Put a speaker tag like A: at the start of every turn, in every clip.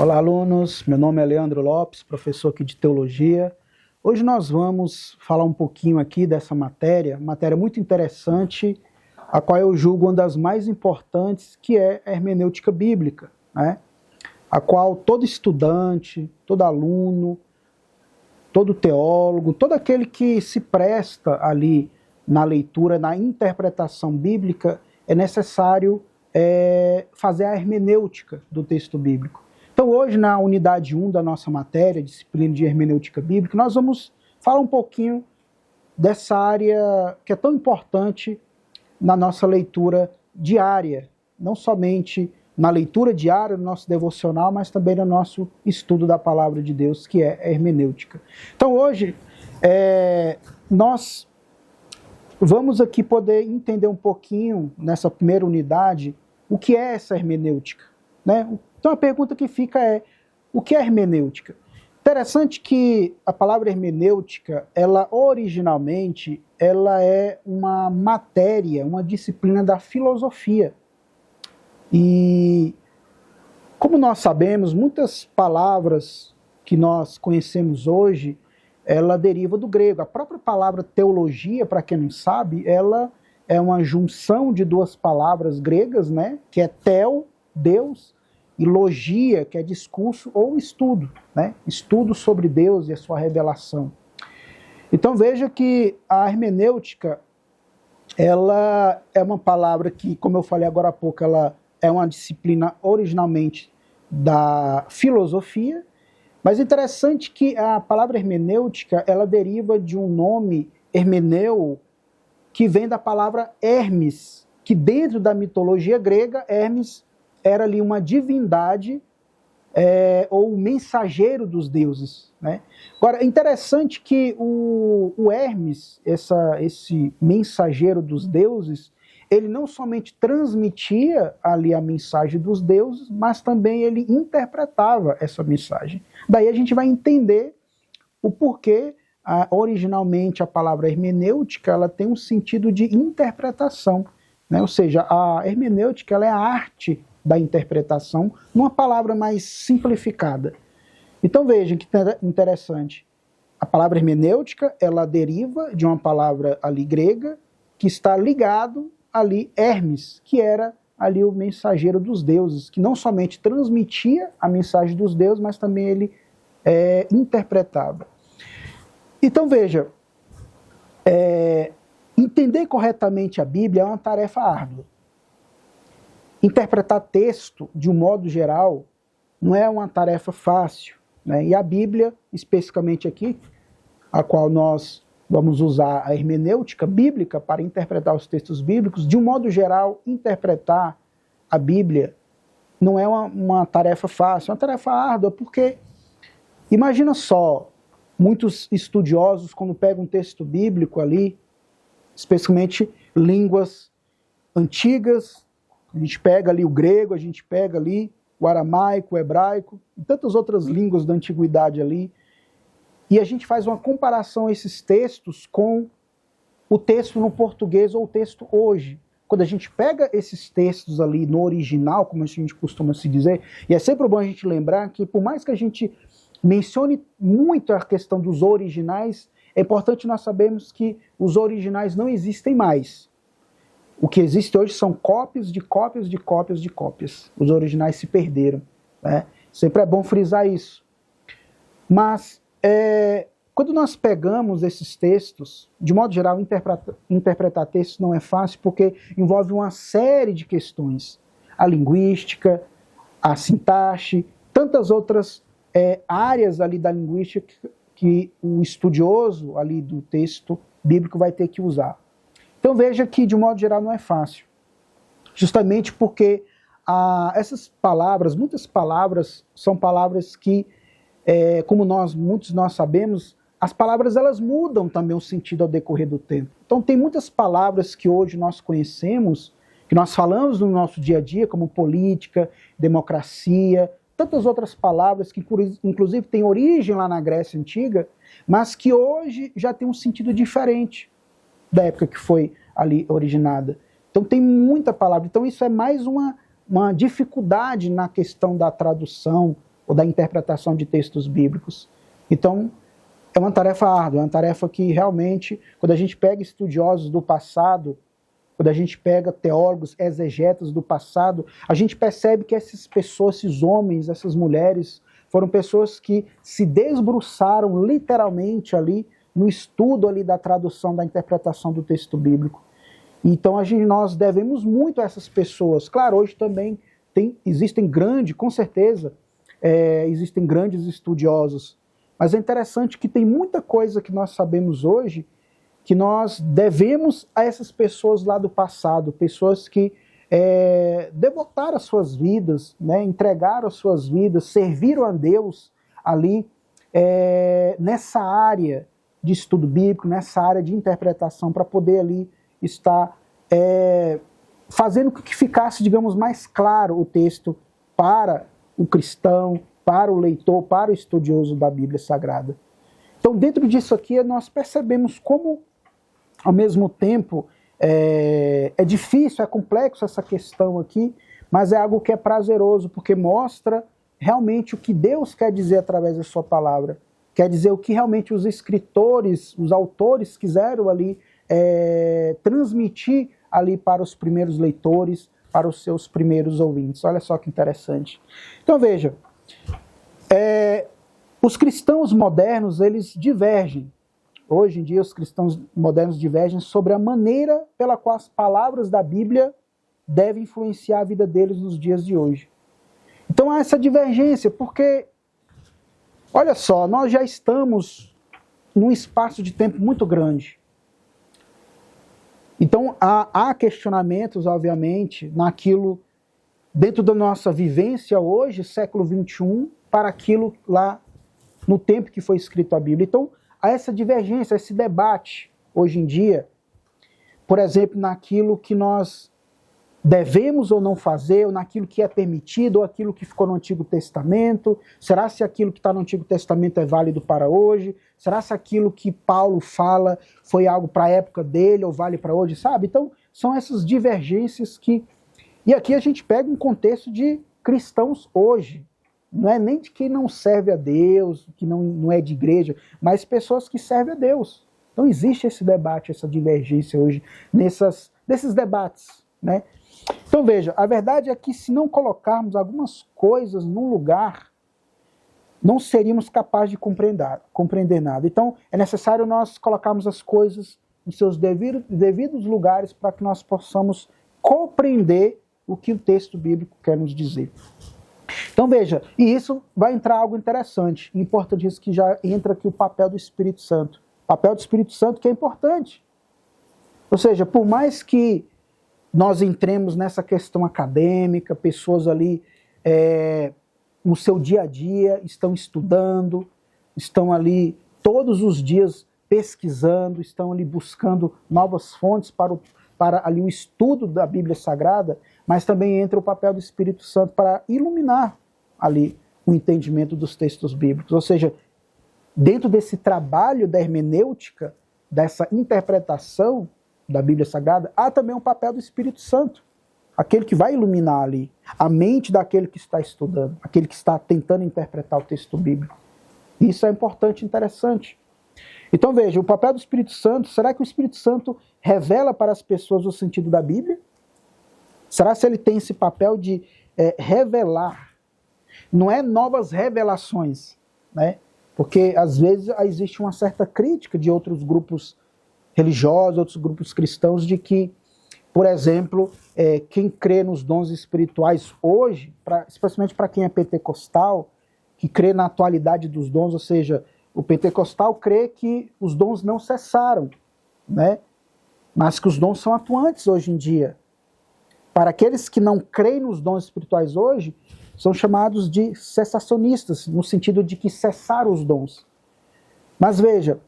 A: Olá, alunos. Meu nome é Leandro Lopes, professor aqui de Teologia. Hoje nós vamos falar um pouquinho aqui dessa matéria muito interessante, a qual eu julgo uma das mais importantes, que é a hermenêutica bíblica, né? A qual todo estudante, todo aluno, todo teólogo, todo aquele que se presta ali na leitura, na interpretação bíblica, é necessário fazer a hermenêutica do texto bíblico. Então hoje, na unidade 1 da nossa matéria, disciplina de hermenêutica bíblica, nós vamos falar um pouquinho dessa área que é tão importante na nossa leitura diária, não somente na leitura diária do nosso devocional, mas também no nosso estudo da palavra de Deus, que é a hermenêutica. Então hoje, nós vamos aqui poder entender um pouquinho, nessa primeira unidade, o que é essa hermenêutica, né? Então a pergunta que fica é, o que é hermenêutica? Interessante que a palavra hermenêutica, ela originalmente, ela é uma matéria, uma disciplina da filosofia. E como nós sabemos, muitas palavras que nós conhecemos hoje, ela deriva do grego. A própria palavra teologia, para quem não sabe, ela é uma junção de duas palavras gregas, né? Que é theo, Deus, e logia, que é discurso ou estudo, né? Estudo sobre Deus e a sua revelação. Então veja que a hermenêutica, ela é uma palavra que, como eu falei agora há pouco, ela é uma disciplina originalmente da filosofia, mas é interessante que a palavra hermenêutica, ela deriva de um nome hermeneu, que vem da palavra Hermes, que dentro da mitologia grega, Hermes era ali uma divindade ou mensageiro dos deuses, né? Agora, é interessante que o Hermes, esse mensageiro dos deuses, ele não somente transmitia ali a mensagem dos deuses, mas também ele interpretava essa mensagem. Daí a gente vai entender o porquê, originalmente, a palavra hermenêutica, ela tem um sentido de interpretação, né? Ou seja, a hermenêutica, ela é a arte da interpretação, numa palavra mais simplificada. Então vejam que interessante. A palavra hermenêutica, ela deriva de uma palavra ali grega, que está ligado ali Hermes, que era ali o mensageiro dos deuses, que não somente transmitia a mensagem dos deuses, mas também ele interpretava. Então veja, entender corretamente a Bíblia é uma tarefa árdua. Interpretar texto, de um modo geral, não é uma tarefa fácil, né? E a Bíblia, especificamente aqui, a qual nós vamos usar a hermenêutica bíblica para interpretar os textos bíblicos, de um modo geral, interpretar a Bíblia não é uma tarefa fácil, é uma tarefa árdua, porque imagina só, muitos estudiosos, quando pegam um texto bíblico ali, especialmente línguas antigas, a gente pega ali o grego, a gente pega ali o aramaico, o hebraico, e tantas outras línguas da antiguidade ali, e a gente faz uma comparação a esses textos com o texto no português ou o texto hoje. Quando a gente pega esses textos ali no original, como a gente costuma se dizer, e é sempre bom a gente lembrar que, por mais que a gente mencione muito a questão dos originais, é importante nós sabermos que os originais não existem mais. O que existe hoje são cópias de cópias de cópias de cópias. Os originais se perderam, né? Sempre é bom frisar isso. Mas, quando nós pegamos esses textos, de modo geral, interpretar textos não é fácil, porque envolve uma série de questões. A linguística, a sintaxe, tantas outras áreas ali da linguística que o estudioso ali do texto bíblico vai ter que usar. Então veja que, de um modo geral, não é fácil. Justamente porque essas palavras, muitas palavras, são palavras que, como muitos nós sabemos, as palavras elas mudam também o sentido ao decorrer do tempo. Então tem muitas palavras que hoje nós conhecemos, que nós falamos no nosso dia a dia, como política, democracia, tantas outras palavras que, inclusive, têm origem lá na Grécia Antiga, mas que hoje já tem um sentido diferente da época que foi ali originada. Então tem muita palavra. Então isso é mais uma dificuldade na questão da tradução, ou da interpretação de textos bíblicos. Então, é uma tarefa árdua, é uma tarefa que realmente, quando a gente pega estudiosos do passado, quando a gente pega teólogos, exegetas do passado, a gente percebe que essas pessoas, esses homens, essas mulheres, foram pessoas que se debruçaram literalmente ali no estudo ali da tradução, da interpretação do texto bíblico. Então nós devemos muito a essas pessoas. Claro, hoje também existem com certeza, existem grandes estudiosos, mas é interessante que tem muita coisa que nós sabemos hoje que nós devemos a essas pessoas lá do passado, pessoas que devotaram as suas vidas, né, entregaram as suas vidas, serviram a Deus ali nessa área de estudo bíblico, nessa área de interpretação, para poder ali estar fazendo com que ficasse, digamos, mais claro o texto para o cristão, para o leitor, para o estudioso da Bíblia Sagrada. Então, dentro disso aqui, nós percebemos como, ao mesmo tempo, é difícil, é complexo essa questão aqui, mas é algo que é prazeroso, porque mostra realmente o que Deus quer dizer através da sua palavra. Quer dizer o que realmente os escritores, os autores quiseram ali transmitir ali para os primeiros leitores, para os seus primeiros ouvintes. Olha só que interessante. Então veja, os cristãos modernos, eles divergem. Hoje em dia os cristãos modernos divergem sobre a maneira pela qual as palavras da Bíblia devem influenciar a vida deles nos dias de hoje. Então há essa divergência, porque, olha só, nós já estamos num espaço de tempo muito grande. Então há questionamentos, obviamente, dentro da nossa vivência hoje, século XXI, para aquilo lá no tempo que foi escrito a Bíblia. Então há essa divergência, esse debate hoje em dia, por exemplo, naquilo que nós devemos ou não fazer, ou naquilo que é permitido, ou aquilo que ficou no Antigo Testamento. Será se aquilo que está no Antigo Testamento é válido para hoje? Será se aquilo que Paulo fala foi algo para a época dele, ou vale para hoje, sabe? Então, são essas divergências que... E aqui a gente pega um contexto de cristãos hoje. Não é nem de quem não serve a Deus, que não é de igreja, mas pessoas que servem a Deus. Então existe esse debate, essa divergência hoje, nesses debates, né? Então veja, a verdade é que se não colocarmos algumas coisas num lugar, não seríamos capazes de compreender nada. Então é necessário nós colocarmos as coisas em seus devidos lugares para que nós possamos compreender o que o texto bíblico quer nos dizer. Então veja, e isso vai entrar algo interessante, importante, que já entra aqui o papel do Espírito Santo. O papel do Espírito Santo que é importante. Ou seja, por mais que nós entremos nessa questão acadêmica, pessoas ali no seu dia a dia estão estudando, estão ali todos os dias pesquisando, estão ali buscando novas fontes para ali o estudo da Bíblia Sagrada, mas também entra o papel do Espírito Santo para iluminar ali o entendimento dos textos bíblicos. Ou seja, dentro desse trabalho da hermenêutica, dessa interpretação da Bíblia Sagrada, há também um papel do Espírito Santo, aquele que vai iluminar ali a mente daquele que está estudando, aquele que está tentando interpretar o texto bíblico. Isso é importante e interessante. Então veja, o papel do Espírito Santo, será que o Espírito Santo revela para as pessoas o sentido da Bíblia? Será se ele tem esse papel de revelar? Não é novas revelações, né? Porque às vezes existe uma certa crítica de outros grupos religiosos, outros grupos cristãos, de que, por exemplo, quem crê nos dons espirituais hoje, especialmente para quem é pentecostal, que crê na atualidade dos dons, ou seja, o pentecostal crê que os dons não cessaram, né? Mas que os dons são atuantes hoje em dia. Para aqueles que não creem nos dons espirituais hoje, são chamados de cessacionistas, no sentido de que cessaram os dons. Mas veja,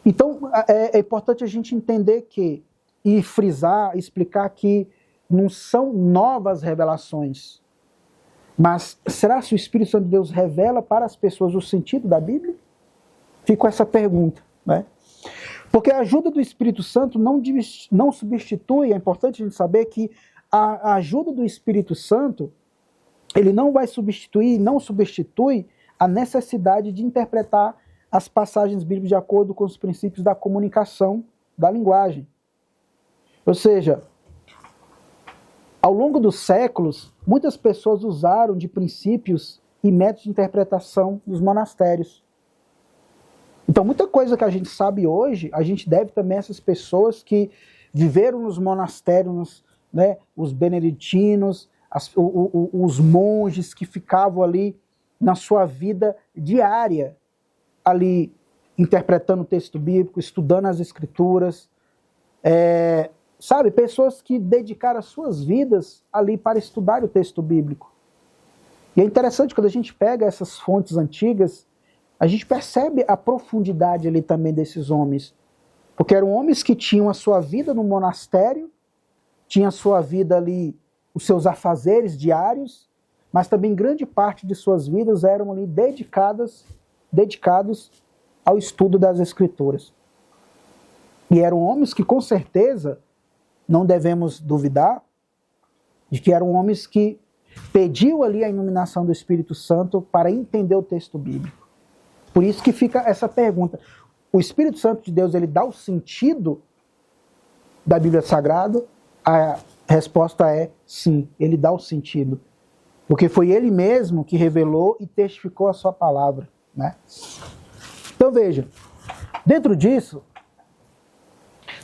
A: então é importante a gente entender que, e frisar, explicar que não são novas revelações, mas será que o Espírito Santo de Deus revela para as pessoas o sentido da Bíblia? Fica essa pergunta, né? Porque a ajuda do Espírito Santo não substitui, é importante a gente saber que a ajuda do Espírito Santo, ele não vai substituir, não substitui a necessidade de interpretar as passagens bíblicas de acordo com os princípios da comunicação, da linguagem. Ou seja, ao longo dos séculos, muitas pessoas usaram de princípios e métodos de interpretação dos monastérios. Então, muita coisa que a gente sabe hoje, a gente deve também a essas pessoas que viveram nos monastérios, né, os beneditinos, os monges que ficavam ali na sua vida diária, ali interpretando o texto bíblico, estudando as escrituras, sabe, pessoas que dedicaram as suas vidas ali para estudar o texto bíblico. E é interessante, quando a gente pega essas fontes antigas, a gente percebe a profundidade ali também desses homens, porque eram homens que tinham a sua vida no monastério, tinham a sua vida ali, os seus afazeres diários, mas também grande parte de suas vidas eram ali dedicados ao estudo das Escrituras. E eram homens que, com certeza, não devemos duvidar, de que eram homens que pediam ali a iluminação do Espírito Santo para entender o texto bíblico. Por isso que fica essa pergunta. O Espírito Santo de Deus, ele dá o sentido da Bíblia Sagrada? A resposta é sim, ele dá o sentido. Porque foi ele mesmo que revelou e testificou a sua palavra, né? Então veja, dentro disso,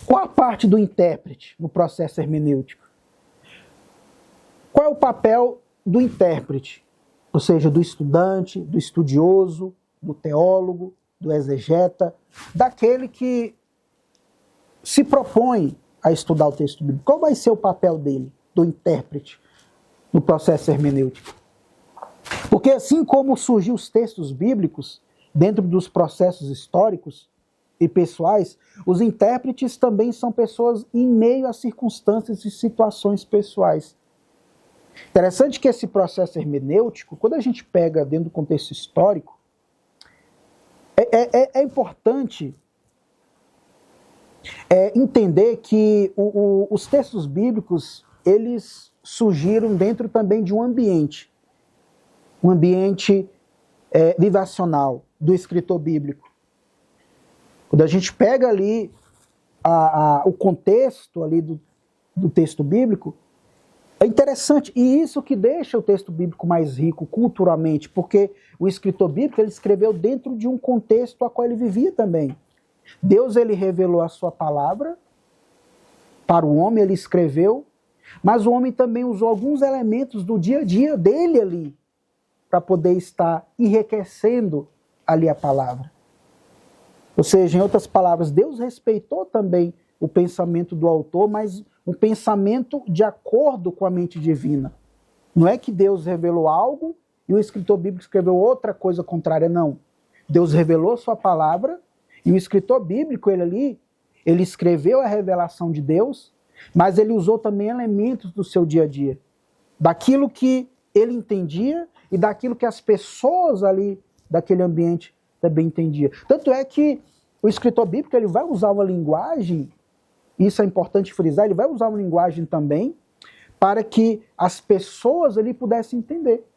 A: qual a parte do intérprete no processo hermenêutico? Qual é o papel do intérprete? Ou seja, do estudante, do estudioso, do teólogo, do exegeta, daquele que se propõe a estudar o texto bíblico. Qual vai ser o papel dele, do intérprete, no processo hermenêutico? Porque assim como surgiu os textos bíblicos dentro dos processos históricos e pessoais, os intérpretes também são pessoas em meio a circunstâncias e situações pessoais. Interessante que esse processo hermenêutico, quando a gente pega dentro do contexto histórico, é importante entender que os textos bíblicos, eles surgiram dentro também de um ambiente vivacional do escritor bíblico. Quando a gente pega ali o contexto ali do texto bíblico, é interessante, e isso que deixa o texto bíblico mais rico culturalmente, porque o escritor bíblico, ele escreveu dentro de um contexto a qual ele vivia também. Deus, ele revelou a sua palavra para o homem, ele escreveu, mas o homem também usou alguns elementos do dia a dia dele ali, para poder estar enriquecendo ali a palavra. Ou seja, em outras palavras, Deus respeitou também o pensamento do autor, mas um pensamento de acordo com a mente divina. Não é que Deus revelou algo e o escritor bíblico escreveu outra coisa contrária, não. Deus revelou sua palavra e o escritor bíblico, ele escreveu a revelação de Deus, mas ele usou também elementos do seu dia a dia, daquilo que ele entendia e daquilo que as pessoas ali daquele ambiente também entendiam. Tanto é que o escritor bíblico, ele vai usar uma linguagem, isso é importante frisar, ele vai usar uma linguagem também para que as pessoas ali pudessem entender.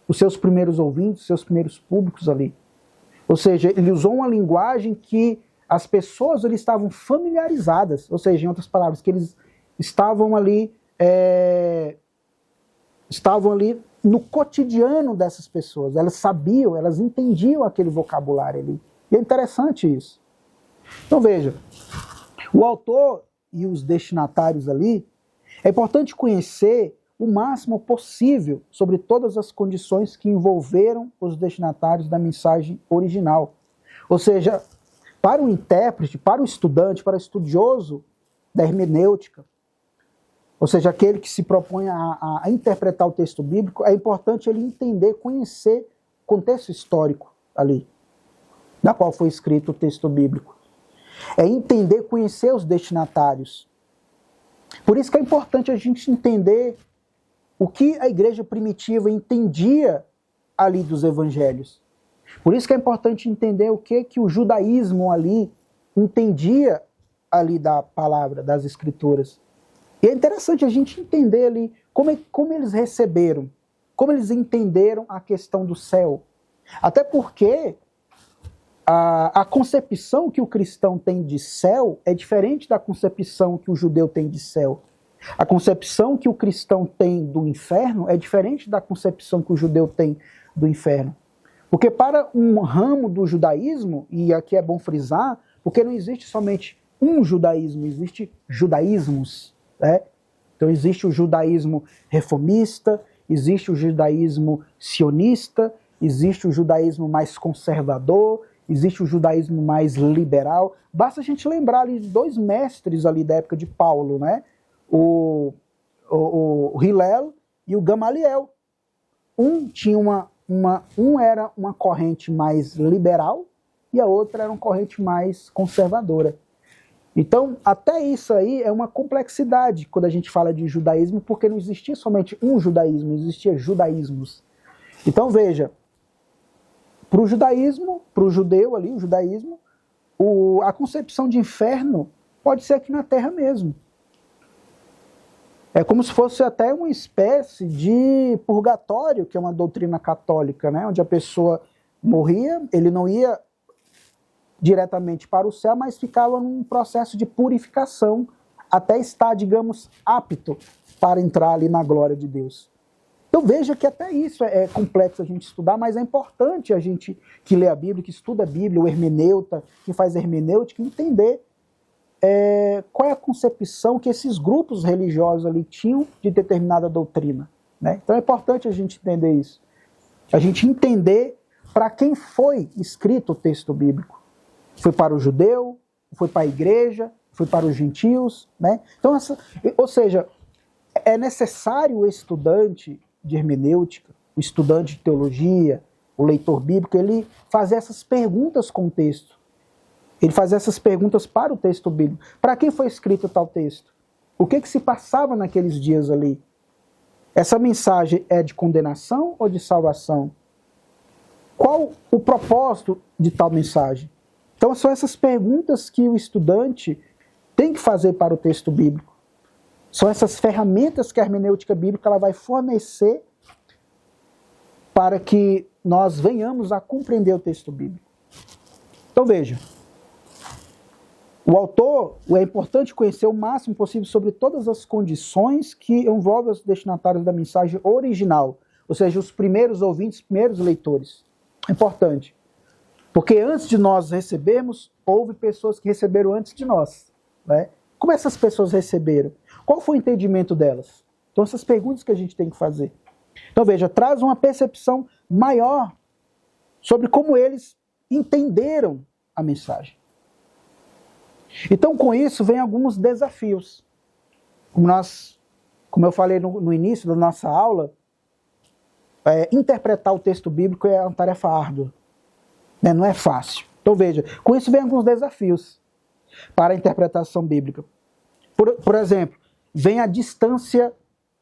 A: Os seus primeiros ouvintes, os seus primeiros públicos ali. Ou seja, ele usou uma linguagem que as pessoas ali estavam familiarizadas, ou seja, em outras palavras, que eles estavam ali no cotidiano dessas pessoas. Elas sabiam, elas entendiam aquele vocabulário ali. E é interessante isso. Então veja, o autor e os destinatários ali, é importante conhecer o máximo possível sobre todas as condições que envolveram os destinatários da mensagem original. Ou seja, para o intérprete, para o estudante, para o estudioso da hermenêutica, ou seja, aquele que se propõe a interpretar o texto bíblico, é importante ele entender, conhecer o contexto histórico ali, na qual foi escrito o texto bíblico. É entender, conhecer os destinatários. Por isso que é importante a gente entender o que a igreja primitiva entendia ali dos evangelhos. Por isso que é importante entender o que o judaísmo ali entendia ali da palavra, das escrituras. E é interessante a gente entender ali como eles receberam, como eles entenderam a questão do céu. Até porque a concepção que o cristão tem de céu é diferente da concepção que o judeu tem de céu. A concepção que o cristão tem do inferno é diferente da concepção que o judeu tem do inferno. Porque para um ramo do judaísmo, e aqui é bom frisar, porque não existe somente um judaísmo, existe judaísmos, né? Então existe o judaísmo reformista, existe o judaísmo sionista, existe o judaísmo mais conservador, existe o judaísmo mais liberal. Basta a gente lembrar ali de dois mestres ali da época de Paulo, né? O Hillel e o Gamaliel. Um era uma corrente mais liberal e a outra era uma corrente mais conservadora. Então, até isso aí é uma complexidade quando a gente fala de judaísmo, porque não existia somente um judaísmo, existia judaísmos. Então, veja, para o judaísmo, para o judeu ali, o judaísmo, a concepção de inferno pode ser aqui na Terra mesmo. É como se fosse até uma espécie de purgatório, que é uma doutrina católica, né? Onde a pessoa morria, ele não ia diretamente para o céu, mas ficava num processo de purificação até estar, digamos, apto para entrar ali na glória de Deus. Então veja que até isso é complexo a gente estudar, mas é importante a gente que lê a Bíblia, que estuda a Bíblia, o hermeneuta, que faz hermenêutica, entender qual é a concepção que esses grupos religiosos ali tinham de determinada doutrina, né? Então é importante a gente entender isso. A gente entender para quem foi escrito o texto bíblico. Foi para o judeu, foi para a igreja, foi para os gentios, né? Então, ou seja, é necessário o estudante de hermenêutica, o estudante de teologia, o leitor bíblico, ele fazer essas perguntas com o texto. Ele fazer essas perguntas para o texto bíblico. Para quem foi escrito tal texto? O que se passava naqueles dias ali? Essa mensagem é de condenação ou de salvação? Qual o propósito de tal mensagem? Então são essas perguntas que o estudante tem que fazer para o texto bíblico. São essas ferramentas que a hermenêutica bíblica ela vai fornecer para que nós venhamos a compreender o texto bíblico. Então veja, o autor, é importante conhecer o máximo possível sobre todas as condições que envolvem os destinatários da mensagem original, ou seja, os primeiros ouvintes, os primeiros leitores. É importante, porque antes de nós recebermos, houve pessoas que receberam antes de nós, né? Como essas pessoas receberam? Qual foi o entendimento delas? Então essas perguntas que a gente tem que fazer. Então veja, traz uma percepção maior sobre como eles entenderam a mensagem. Então com isso vem alguns desafios. Como eu falei no início da nossa aula, interpretar o texto bíblico é uma tarefa árdua, né? Não é fácil. Então veja, com isso vem alguns desafios para a interpretação bíblica. Por exemplo, vem a distância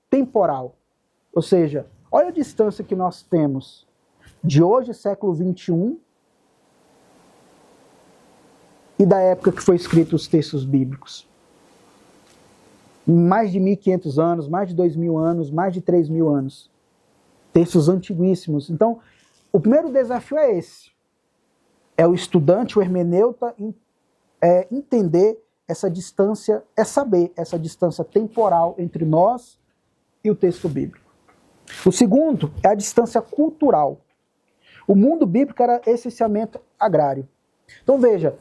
A: temporal. Ou seja, olha a distância que nós temos de hoje, século 21, e da época que foi escrito os textos bíblicos. Mais de 1.500 anos, mais de 2.000 anos, mais de 3.000 anos. Textos antiguíssimos. Então, o primeiro desafio é esse. É o estudante, o hermeneuta, entender essa distância, saber essa distância temporal entre nós e o texto bíblico. O segundo é a distância cultural. O mundo bíblico era essencialmente agrário. Então veja,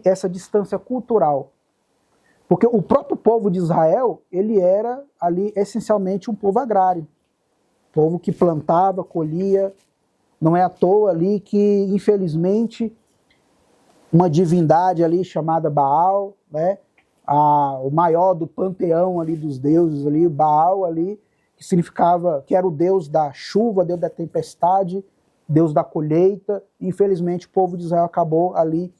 A: essa distância cultural. Porque o próprio povo de Israel, ele era ali essencialmente um povo agrário. Povo que plantava, colhia. Não é à toa ali que, infelizmente, uma divindade ali chamada Baal, né? O maior do panteão ali dos deuses ali, Baal ali, que significava, que era o deus da chuva, deus da tempestade, deus da colheita. Infelizmente o povo de Israel acabou ali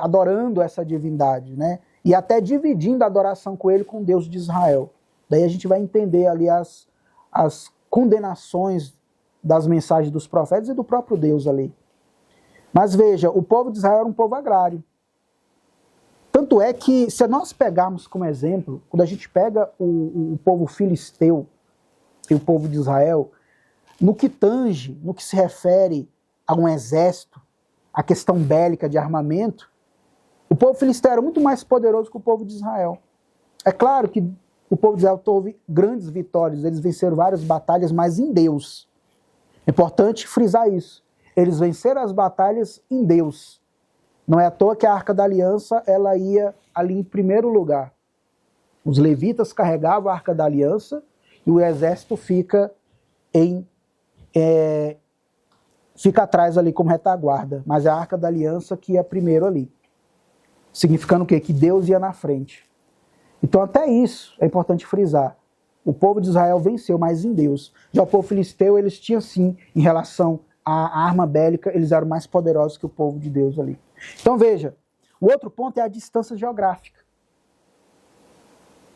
A: adorando essa divindade, né? E até dividindo a adoração com ele com o Deus de Israel. Daí a gente vai entender ali as condenações das mensagens dos profetas e do próprio Deus ali. Mas veja, o povo de Israel era um povo agrário. Tanto é que, se nós pegarmos como exemplo, quando a gente pega o povo filisteu, e o povo de Israel, no que tange, no que se refere a um exército, a questão bélica de armamento, o povo filisteu era muito mais poderoso que o povo de Israel. É claro que o povo de Israel teve grandes vitórias, eles venceram várias batalhas, mas em Deus. É importante frisar isso. Eles venceram as batalhas em Deus. Não é à toa que a Arca da Aliança ela ia ali em primeiro lugar. Os levitas carregavam a Arca da Aliança e o exército fica atrás ali como retaguarda. Mas é a Arca da Aliança que ia primeiro ali. Significando o quê? Que Deus ia na frente. Então até isso é importante frisar. O povo de Israel venceu, mas em Deus. Já o povo filisteu, eles tinham sim, em relação à arma bélica, eles eram mais poderosos que o povo de Deus ali. Então veja, o outro ponto é a distância geográfica.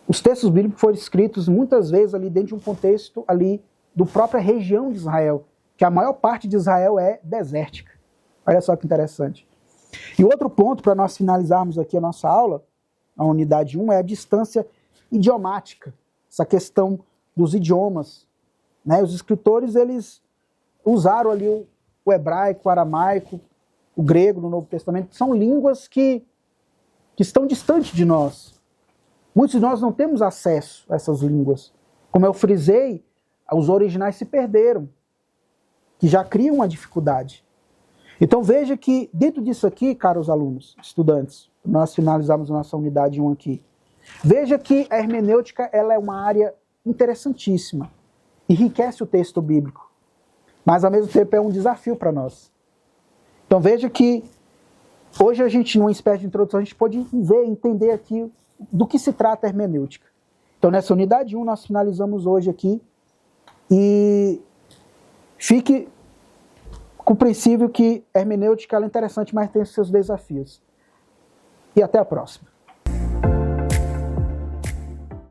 A: Os textos bíblicos foram escritos muitas vezes ali dentro de um contexto ali do própria região de Israel, que a maior parte de Israel é desértica. Olha só que interessante. E outro ponto, para nós finalizarmos aqui a nossa aula, a unidade 1, é a distância idiomática, essa questão dos idiomas. Né? Os escritores, eles usaram ali o hebraico, o aramaico, o grego no Novo Testamento, são línguas que estão distantes de nós. Muitos de nós não temos acesso a essas línguas. Como eu frisei, os originais se perderam, que já criam uma dificuldade. Então veja que dentro disso aqui, caros alunos, estudantes, nós finalizamos a nossa unidade 1 aqui. Veja que a hermenêutica ela é uma área interessantíssima, enriquece o texto bíblico, mas ao mesmo tempo é um desafio para nós. Então veja que hoje a gente, numa espécie de introdução, a gente pode ver, entender aqui do que se trata a hermenêutica. Então nessa unidade 1 nós finalizamos hoje aqui e fique compreensível que a hermenêutica ela é interessante, mas tem os seus desafios. E até a próxima.